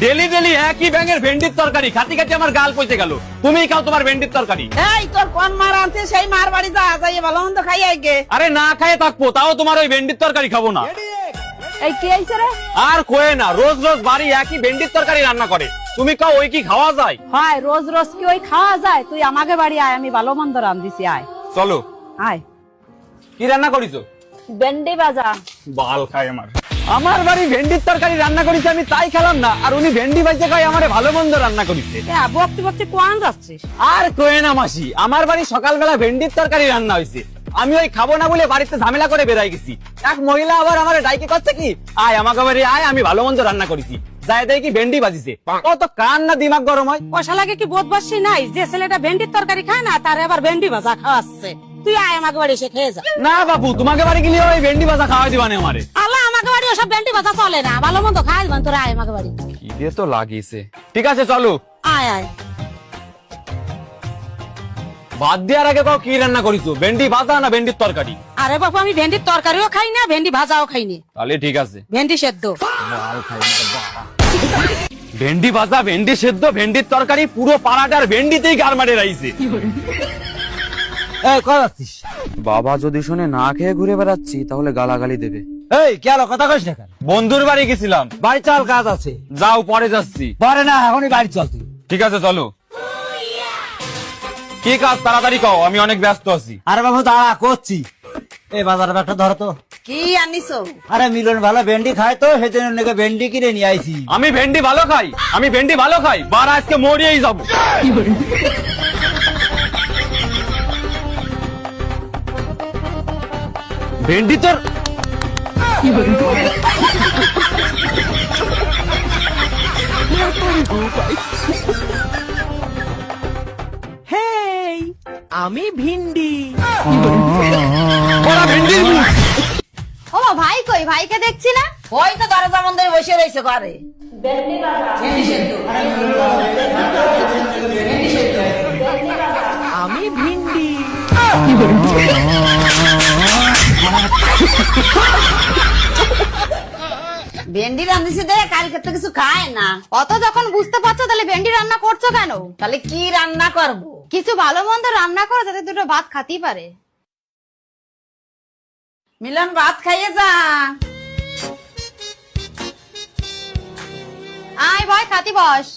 Daily daily একই ব্যাঙের ভেন্ডির তরকারি খাতি খাতি আমার গাল পচে গেল। তুমিই খাও তোমার ভেন্ডির তরকারি। এই তোর কোন মার আনছে সেই মার বাড়ি যা যাই ভালো মন্দ খাই আইগে। আরে না খায়ে থাকবো তাও তোমার ওই ভেন্ডির তরকারি খাবো না। এই কি আইছে রে? আর কোয়ে না, রোজ রোজ বাড়ি একই ভেন্ডির তরকারি রান্না করে। তুমি খাও, ওই কি খাওয়া যায়? হয় রোজ রোজ কি ওই খাওয়া যায়? তুই আমাকে বাড়ি আয়, আমি ভালো মন্দ রান্ধিছি, আয় চলো। আয়। কি রান্না করিছো? ভেন্ডি ভাজা। বাল খায় আমার বাড়ি ভেন্ডির তরকারি রান্না করিছে, আমি তাই খেলাম না। আর উনি ভেন্ডি ভাজে খায়, আমারে ভালো মন্দ রান্না করিছে। বকতে বকতে কোয়ান যাচ্ছিস? আর কোয়ে না মাসি, আমার বাড়ি সকালবেলা ভেন্ডির তরকারি রান্না হয়েছে। আমি ওই খাবো না বলে বাড়িতে ঝামেলা করে বেরাই গেছি। এক মহিলা আবার আমার ডাইকে করছে কি, আয় আমাকে বাড়ি আয়, আমি ভালো মন্দ রান্না করেছি। যাই দেখি ভেন্ডি বাজিছে। কত কান না দিমাগ গরম হয়। পয়সা লাগে কি বোধবাসী নাই যে ছেলেটা ভেন্ডির তরকারি খায় না তার আবার ভেন্ডি ভাজা খাওয়াচ্ছে? তুই আয় আমাকে বাড়ি এসে খেয়ে যা। না বাবু, তোমাকে বাড়ি গেলে ওই ভেন্ডি ভাজা খাওয়াই দিবানে আমারে। আল্লাহ, আমাকে বাড়ি ওসব ভেন্ডি ভাজা চলে না, ভালো মন্দ খাই দিবান। তোরা আয় আমাকে বাড়ি। খিদে তো লাগিয়েছে। ঠিক আছে চলো। আয় আয়। বাদ দেওয়ার আগে কও কি রান্না করিছো, ভেন্ডি ভাজা না ভেন্ডির তরকারি? আরে বাবু, আমি ভেন্ডির তরকারিও খাই না, ভেন্ডি ভাজাও খাইনি। তাহলে ঠিক আছে। ভেন্ডি সেদ্ধ। ভেন্ডি ভাজা, ভেন্ডি সেদ্ধ, ভেন্ডির তরকারি, পুরো পাড়াটার ভেন্ডিতেই গার মারে রাইছে। বাবা যদি শুনে না খেয়ে ঘুরে বেড়াচ্ছি তাহলে গালাগালি দেবে। এই কি হলো, কথা কইস না কেন? বন্ধুর বাড়ি গেছিলাম। বাড়ি চল, কাজ আছে। যাও, পরে যাচ্ছি। পরে না, এখনই বাড়ি চল তুই। ঠিক আছে চলো। কি কাজ তাড়াতাড়ি কও, আমি অনেক ব্যস্ত আছি। আরে বাবু দাঁড়া, করছি। এই বাজারে একটা ধরো তো। কি আনিছো? আরে মিলন ভালো ভেন্ডি খায় তো, সেজন্য নাকি ভেন্ডি কিনে নিয়ে আইছি। আমি ভেন্ডি ভালো খাই, আমি ভেন্ডি ভালো খাই। বারা আজকে মরিয়েই যাবো। ভেন্ডি তোর হেই, আমি ভিন্ডি। ওরা ভেন্ডি। ও ভাই কই? ভাইকে দেখছি না। ওই তো দরজা মন্দিরে বসে রয়েছে ঘরে। আমি ভিন্ডি। ভেন্ডি রান্ধিছে দে, কালকে তো কিছু খায় না। অত যখন বুঝতে পারছো তাহলে ভেন্ডি রান্না করছো কেন? তাহলে কি রান্না করব? কিছু ভালো মন্দ রান্না করো যাতে দুটো ভাত খাতেই পারে। মিলন, ভাত খাইয়ে যা। আয় ভাই, খাতি বস।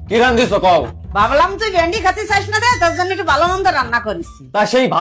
কি রান্ধিছো কও? ভাবলাম তুই ভেন্ডি খাতে চাইস না, দে তার জন্য একটু ভালো মন্দ রান্না করিস। তা সেই